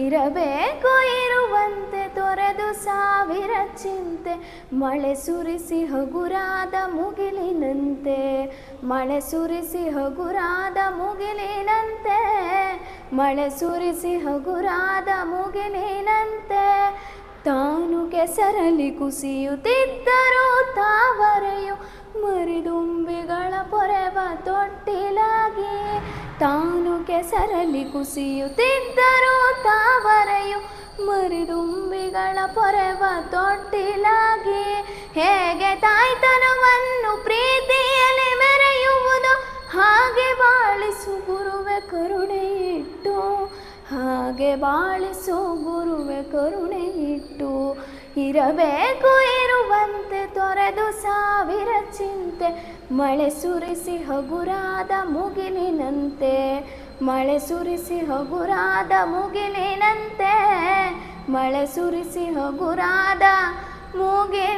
ಇರಬೇಕು ಇರುವಂತೆ ತೊರೆದು ಸಾವಿರ ಚಿಂತೆ ಮಳೆ ಸುರಿಸಿ ಹಗುರಾದ ಮುಗಿಲಿನಂತೆ ಮಳೆ ಸುರಿಸಿ ಹಗುರಾದ ಮುಗಿಲಿನಂತೆ ಮಳೆ ಸುರಿಸಿ ಹಗುರಾದ ಮುಗಿಲಿನಂತೆ ತಾನು ಕೆಸರಲ್ಲಿ ಕುಸಿಯುತ್ತಿದ್ದರೂ ತಾವರೆಯು ಮರಿದುಂಬಿಗಳ ಪೊರೆವ ತೊಟ್ಟಿಲಾಗಿ ತಾನು ಕೆಸರಲ್ಲಿ ಕುಸಿಯುತ್ತಿದ್ದರೂ ತಾವರೆಯು ಮರಿದುಂಬಿಗಳ ಪೊರೆವ ತೊಟ್ಟಿಲಾಗಿ ಹೇಗೆ ತಾಯ್ತನವನ್ನು ಪ್ರೀತಿಯಲ್ಲಿ ಮೆರೆಯುವುದು ಹಾಗೆ ಬಾಳಿಸು ಗುರುವೆ ಕರುಣೆ ಇಟ್ಟು ಹಾಗೆ ಬಾಳಿಸು ಗುರುವೆ ಕರುಣೆ ಇಟ್ಟು ಇರಬೇಕು ಇರುವಂತೆ ತೊರೆದು ಸಾವಿರ ಚಿಂತೆ ಮಳೆ ಸುರಿಸಿ ಹಗುರಾದ ಮುಗಿಲಿನಂತೆ ಮಳೆ ಸುರಿಸಿ ಹಗುರಾದ ಮುಗಿಲಿನಂತೆ ಮಳೆ ಸುರಿಸಿ ಹಗುರಾದ ಮುಗಿಲಿನಂತೆ